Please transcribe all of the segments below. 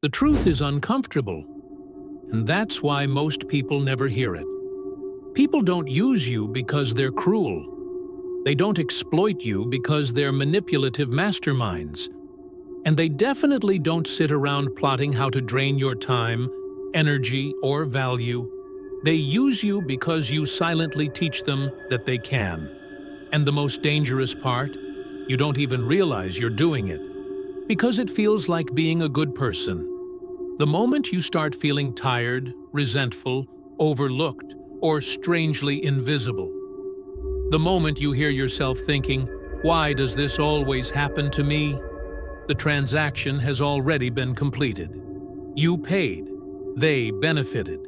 The truth is uncomfortable, and that's why most people never hear it. People don't use you because they're cruel. They don't exploit you because they're manipulative masterminds. And they definitely don't sit around plotting how to drain your time, energy, or value. They use you because you silently teach them that they can. And the most dangerous part, you don't even realize you're doing it, because it feels like being a good person. The moment you start feeling tired, resentful, overlooked, or strangely invisible, the moment you hear yourself thinking, "Why does this always happen to me?" the transaction has already been completed. You paid, they benefited,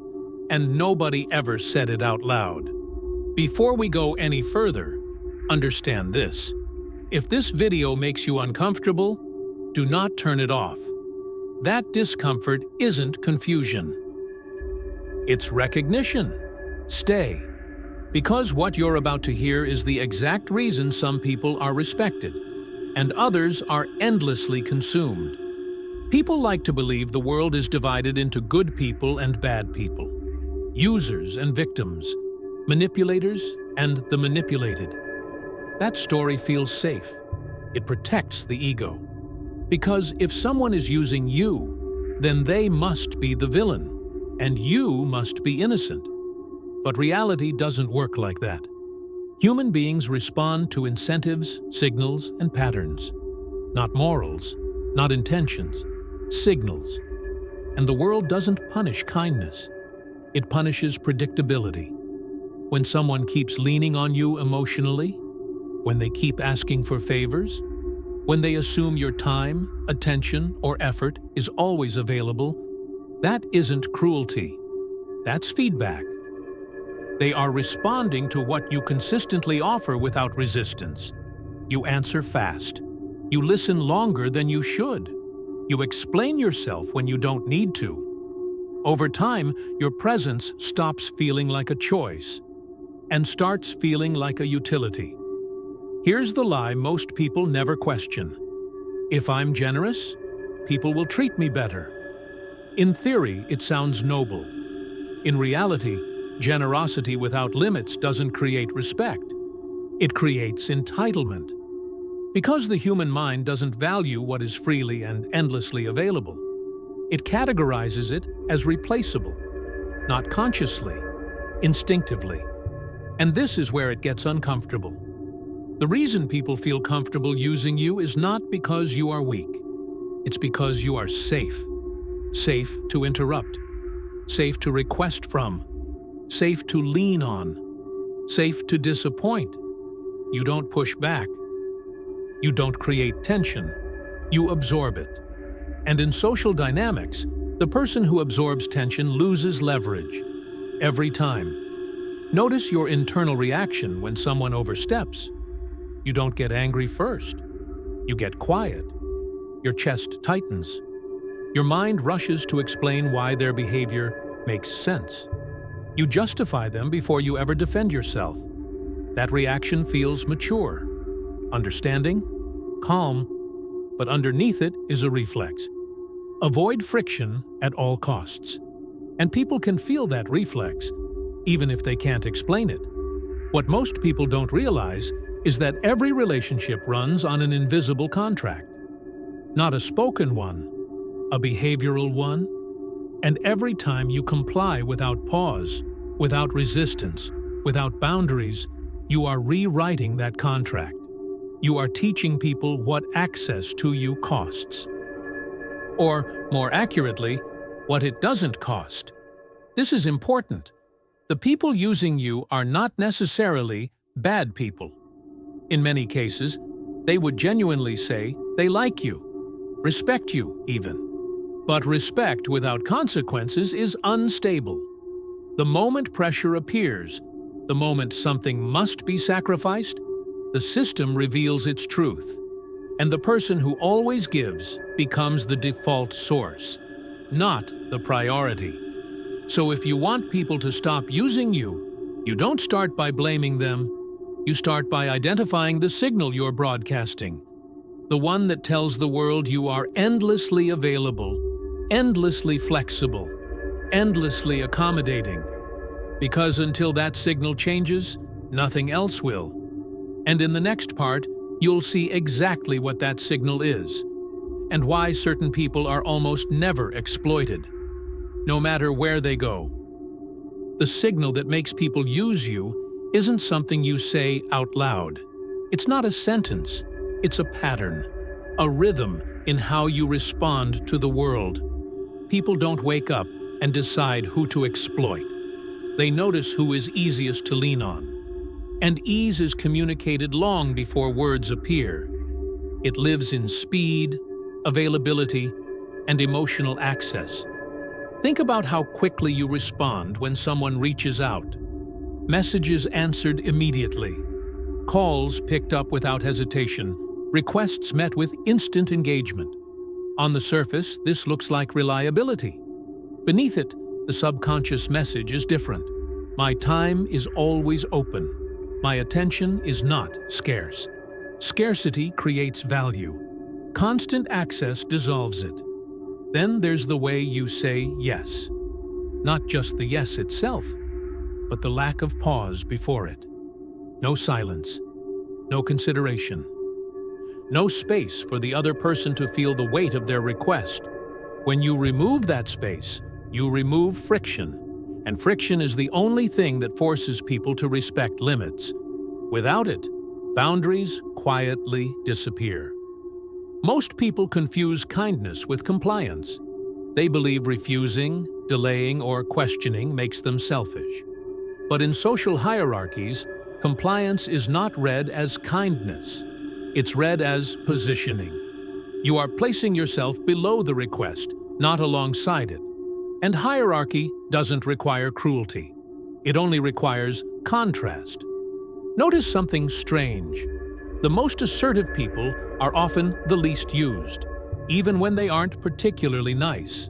and nobody ever said it out loud. Before we go any further, understand this. If this video makes you uncomfortable, do not turn it off. That discomfort isn't confusion. It's recognition. Stay. Because what you're about to hear is the exact reason some people are respected, and others are endlessly consumed. People like to believe the world is divided into good people and bad people, users and victims, manipulators and the manipulated. That story feels safe. It protects the ego. Because if someone is using you, then they must be the villain, and you must be innocent. But reality doesn't work like that. Human beings respond to incentives, signals, and patterns. Not morals, not intentions, signals. And the world doesn't punish kindness. It punishes predictability. When someone keeps leaning on you emotionally, when they keep asking for favors, when they assume your time, attention, or effort is always available, that isn't cruelty. That's feedback. They are responding to what you consistently offer without resistance. You answer fast. You listen longer than you should. You explain yourself when you don't need to. Over time, your presence stops feeling like a choice and starts feeling like a utility. Here's the lie most people never question. If I'm generous, people will treat me better. In theory, it sounds noble. In reality, generosity without limits doesn't create respect. It creates entitlement. Because the human mind doesn't value what is freely and endlessly available, it categorizes it as replaceable, not consciously, instinctively. And this is where it gets uncomfortable. The reason people feel comfortable using you is not because you are weak. It's because you are safe. Safe to interrupt. Safe to request from. Safe to lean on. Safe to disappoint. You don't push back. You don't create tension. You absorb it. And in social dynamics, the person who absorbs tension loses leverage. Every time. Notice your internal reaction when someone oversteps. You don't get angry first. You get quiet. Your chest tightens. Your mind rushes to explain why their behavior makes sense. You justify them before you ever defend yourself. That reaction feels mature, understanding, calm, but underneath it is a reflex. Avoid friction at all costs. And people can feel that reflex, even if they can't explain it. What most people don't realize is that every relationship runs on an invisible contract. Not a spoken one, a behavioral one. And every time you comply without pause, without resistance, without boundaries, you are rewriting that contract. You are teaching people what access to you costs. Or, more accurately, what it doesn't cost. This is important. The people using you are not necessarily bad people. In many cases, they would genuinely say they like you, respect you even. But respect without consequences is unstable. The moment pressure appears, the moment something must be sacrificed, the system reveals its truth. And the person who always gives becomes the default source, not the priority. So if you want people to stop using you, you don't start by blaming them. You start by identifying the signal you're broadcasting, the one that tells the world you are endlessly available, endlessly flexible, endlessly accommodating. Because until that signal changes, nothing else will. And in the next part, you'll see exactly what that signal is, and why certain people are almost never exploited, no matter where they go. The signal that makes people use you isn't something you say out loud. It's not a sentence, it's a pattern, a rhythm in how you respond to the world. People don't wake up and decide who to exploit. They notice who is easiest to lean on. And ease is communicated long before words appear. It lives in speed, availability, and emotional access. Think about how quickly you respond when someone reaches out. Messages answered immediately. Calls picked up without hesitation. Requests met with instant engagement. On the surface, this looks like reliability. Beneath it, the subconscious message is different. My time is always open. My attention is not scarce. Scarcity creates value. Constant access dissolves it. Then there's the way you say yes. Not just the yes itself, but the lack of pause before it. No silence, no consideration. No space for the other person to feel the weight of their request. When you remove that space, you remove friction. And friction is the only thing that forces people to respect limits. Without it, boundaries quietly disappear. Most people confuse kindness with compliance. They believe refusing, delaying, or questioning makes them selfish. But in social hierarchies, compliance is not read as kindness. It's read as positioning. You are placing yourself below the request, not alongside it. And hierarchy doesn't require cruelty. It only requires contrast. Notice something strange. The most assertive people are often the least used, even when they aren't particularly nice.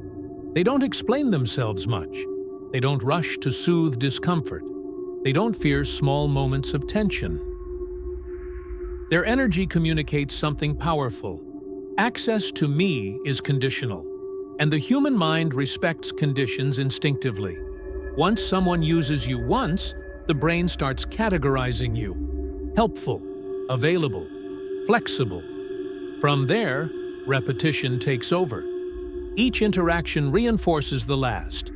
They don't explain themselves much. They don't rush to soothe discomfort. They don't fear small moments of tension. Their energy communicates something powerful. Access to me is conditional. And the human mind respects conditions instinctively. Once someone uses you once, the brain starts categorizing you. Helpful, available, flexible. From there, repetition takes over. Each interaction reinforces the last.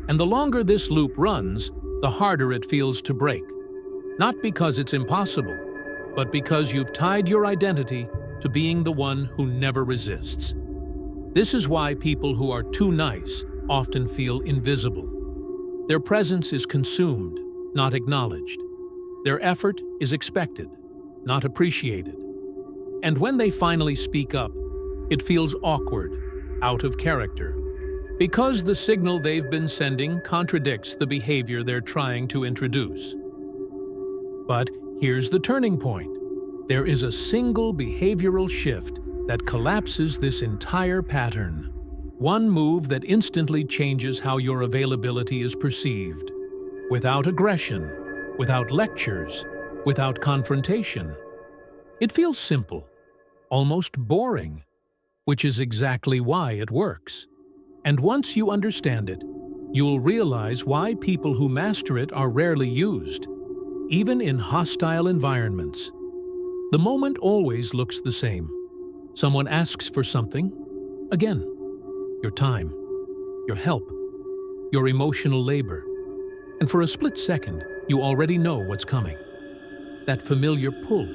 And the longer this loop runs, the harder it feels to break. Not because it's impossible, but because you've tied your identity to being the one who never resists. This is why people who are too nice often feel invisible. Their presence is consumed, not acknowledged. Their effort is expected, not appreciated. And when they finally speak up, it feels awkward, out of character, because the signal they've been sending contradicts the behavior they're trying to introduce. But here's the turning point. There is a single behavioral shift that collapses this entire pattern. One move that instantly changes how your availability is perceived. Without aggression, without lectures, without confrontation. It feels simple, almost boring, which is exactly why it works. And once you understand it, you'll realize why people who master it are rarely used, even in hostile environments. The moment always looks the same. Someone asks for something, again, your time, your help, your emotional labor. And for a split second, you already know what's coming. That familiar pull,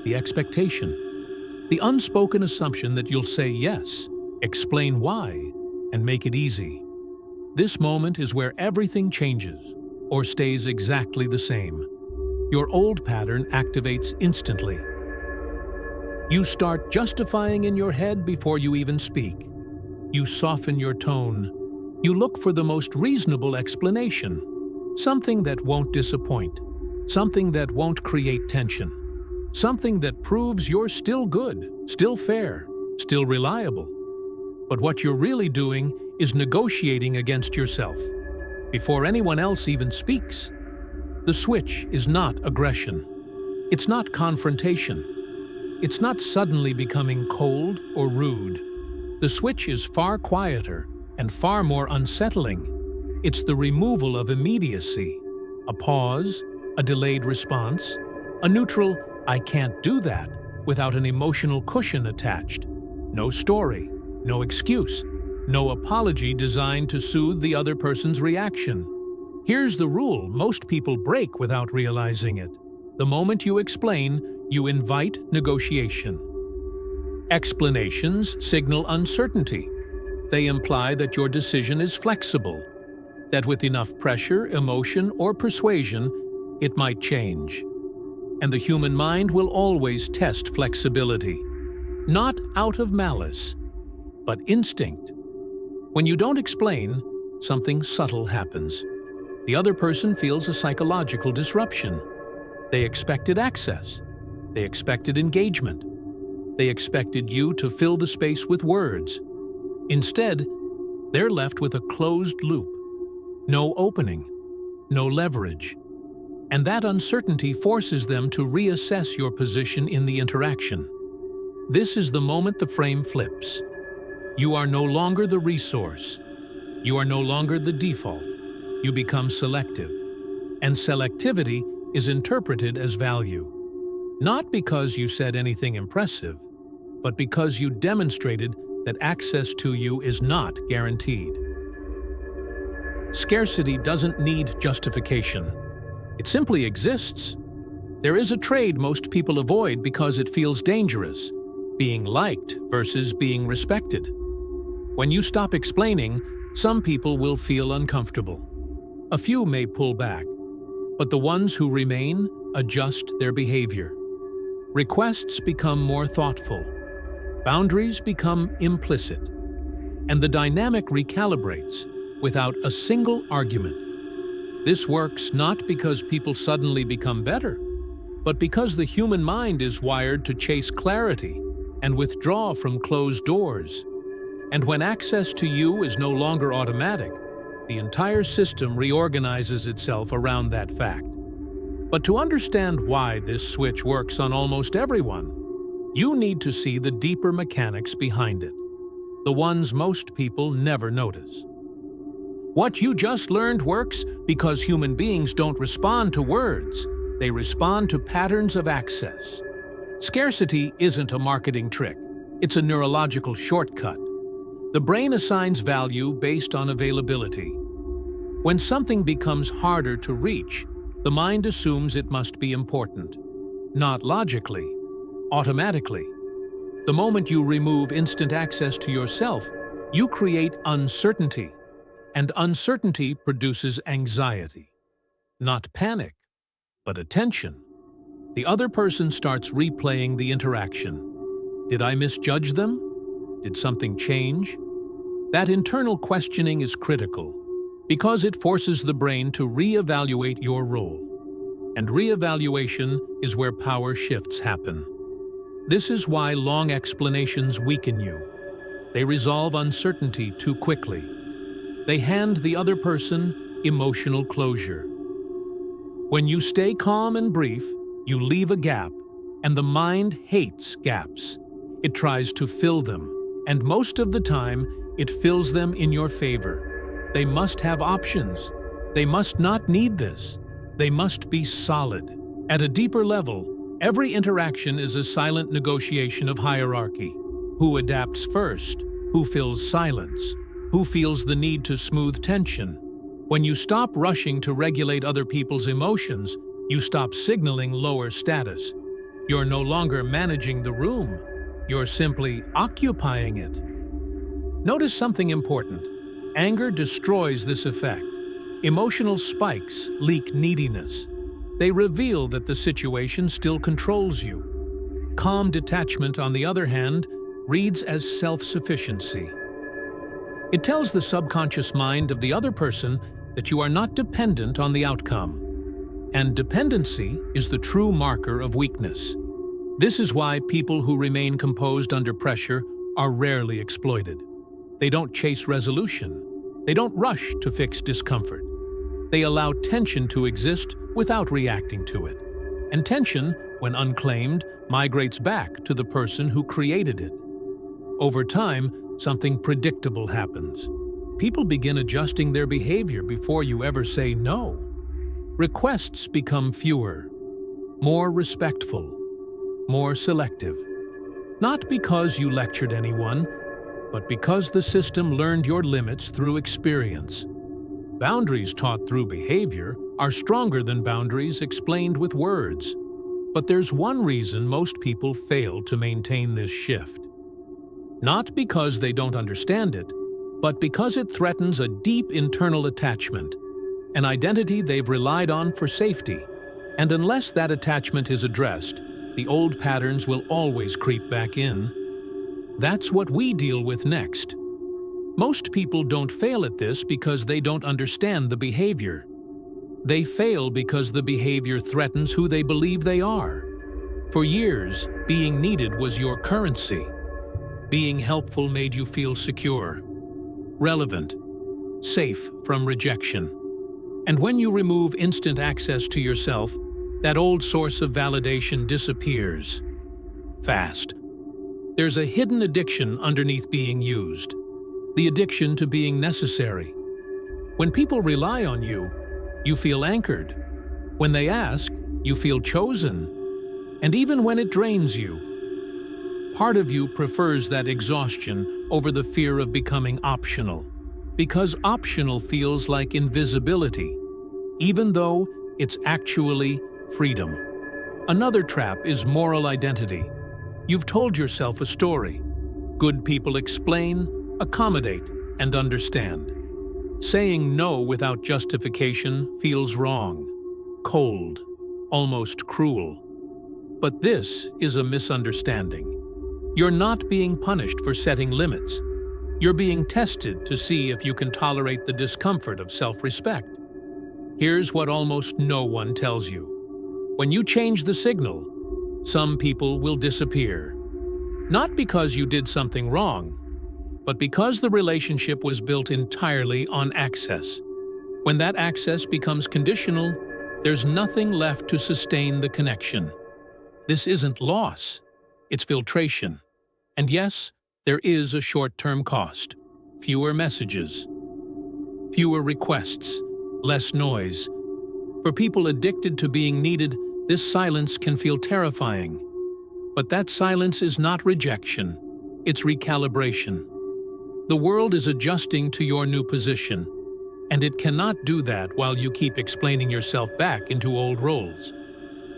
the expectation, the unspoken assumption that you'll say yes, explain why, and make it easy. This moment is where everything changes, or stays exactly the same. Your old pattern activates instantly. You start justifying in your head before you even speak. You soften your tone. You look for the most reasonable explanation. Something that won't disappoint. Something that won't create tension. Something that proves you're still good, still fair, still reliable. But what you're really doing is negotiating against yourself. Before anyone else even speaks. The switch is not aggression. It's not confrontation. It's not suddenly becoming cold or rude. The switch is far quieter, and far more unsettling. It's the removal of immediacy, a pause, a delayed response, a neutral "I can't do that" without an emotional cushion attached. No story, no excuse, no apology designed to soothe the other person's reaction. Here's the rule most people break without realizing it. The moment you explain, you invite negotiation. Explanations signal uncertainty. They imply that your decision is flexible, that with enough pressure, emotion, or persuasion, it might change. And the human mind will always test flexibility, not out of malice, but instinct. When you don't explain, something subtle happens. The other person feels a psychological disruption. They expected access. They expected engagement. They expected you to fill the space with words. Instead, they're left with a closed loop. No opening, no leverage. And that uncertainty forces them to reassess your position in the interaction. This is the moment the frame flips. You are no longer the resource. You are no longer the default. You become selective. And selectivity is interpreted as value. Not because you said anything impressive, but because you demonstrated that access to you is not guaranteed. Scarcity doesn't need justification. It simply exists. There is a trade most people avoid because it feels dangerous, being liked versus being respected. When you stop explaining, some people will feel uncomfortable. A few may pull back, but the ones who remain adjust their behavior. Requests become more thoughtful. Boundaries become implicit. And the dynamic recalibrates without a single argument. This works not because people suddenly become better, but because the human mind is wired to chase clarity and withdraw from closed doors. And when access to you is no longer automatic, the entire system reorganizes itself around that fact. But to understand why this switch works on almost everyone, you need to see the deeper mechanics behind it, the ones most people never notice. What you just learned works because human beings don't respond to words, they respond to patterns of access. Scarcity isn't a marketing trick, it's a neurological shortcut. The brain assigns value based on availability. When something becomes harder to reach, the mind assumes it must be important. Not logically, automatically. The moment you remove instant access to yourself, you create uncertainty. And uncertainty produces anxiety. Not panic, but attention. The other person starts replaying the interaction. Did I misjudge them? Did something change? That internal questioning is critical because it forces the brain to reevaluate your role. And reevaluation is where power shifts happen. This is why long explanations weaken you. They resolve uncertainty too quickly. They hand the other person emotional closure. When you stay calm and brief, you leave a gap, and the mind hates gaps. It tries to fill them, and most of the time, it fills them in your favor. They must have options. They must not need this. They must be solid. At a deeper level, every interaction is a silent negotiation of hierarchy. Who adapts first? Who fills silence? Who feels the need to smooth tension? When you stop rushing to regulate other people's emotions, you stop signaling lower status. You're no longer managing the room. You're simply occupying it. Notice something important. Anger destroys this effect. Emotional spikes leak neediness. They reveal that the situation still controls you. Calm detachment, on the other hand, reads as self-sufficiency. It tells the subconscious mind of the other person that you are not dependent on the outcome. And dependency is the true marker of weakness. This is why people who remain composed under pressure are rarely exploited. They don't chase resolution. They don't rush to fix discomfort. They allow tension to exist without reacting to it. And tension, when unclaimed, migrates back to the person who created it. Over time, something predictable happens. People begin adjusting their behavior before you ever say no. Requests become fewer, more respectful, more selective. Not because you lectured anyone, but because the system learned your limits through experience. Boundaries taught through behavior are stronger than boundaries explained with words. But there's one reason most people fail to maintain this shift. Not because they don't understand it, but because it threatens a deep internal attachment, an identity they've relied on for safety. And unless that attachment is addressed, the old patterns will always creep back in. That's what we deal with next. Most people don't fail at this because they don't understand the behavior. They fail because the behavior threatens who they believe they are. For years, being needed was your currency. Being helpful made you feel secure, relevant, safe from rejection. And when you remove instant access to yourself, that old source of validation disappears. Fast. There's a hidden addiction underneath being used. The addiction to being necessary. When people rely on you, you feel anchored. When they ask, you feel chosen. And even when it drains you, part of you prefers that exhaustion over the fear of becoming optional. Because optional feels like invisibility, even though it's actually freedom. Another trap is moral identity. You've told yourself a story. Good people explain, accommodate, and understand. Saying no without justification feels wrong, cold, almost cruel. But this is a misunderstanding. You're not being punished for setting limits. You're being tested to see if you can tolerate the discomfort of self-respect. Here's what almost no one tells you. When you change the signal, some people will disappear. Not because you did something wrong, but because the relationship was built entirely on access. When that access becomes conditional, there's nothing left to sustain the connection. This isn't loss, it's filtration. And yes, there is a short-term cost. Fewer messages, fewer requests, less noise. For people addicted to being needed, this silence can feel terrifying. But that silence is not rejection, it's recalibration. The world is adjusting to your new position, and it cannot do that while you keep explaining yourself back into old roles.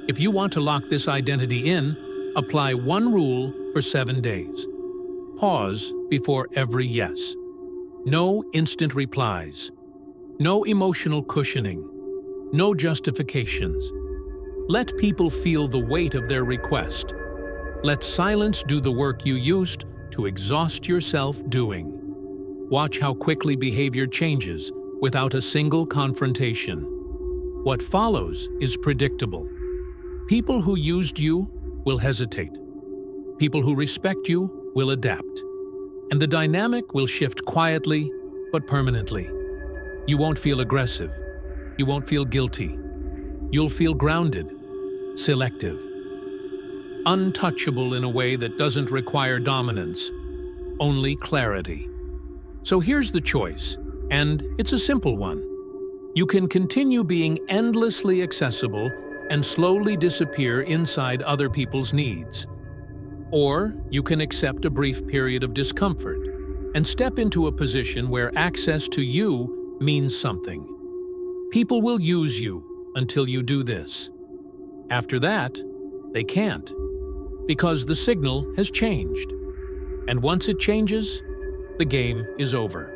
If you want to lock this identity in, apply one rule for 7 days. Pause before every yes. No instant replies. No emotional cushioning. No justifications. Let people feel the weight of their request. Let silence do the work you used to exhaust yourself doing. Watch how quickly behavior changes without a single confrontation. What follows is predictable. People who used you will hesitate. People who respect you will adapt. And the dynamic will shift quietly but permanently. You won't feel aggressive. You won't feel guilty. You'll feel grounded, selective, untouchable in a way that doesn't require dominance, only clarity. So here's the choice, and it's a simple one. You can continue being endlessly accessible and slowly disappear inside other people's needs. Or you can accept a brief period of discomfort and step into a position where access to you means something. People will use you until you do this. After that, they can't, because the signal has changed. And once it changes, the game is over.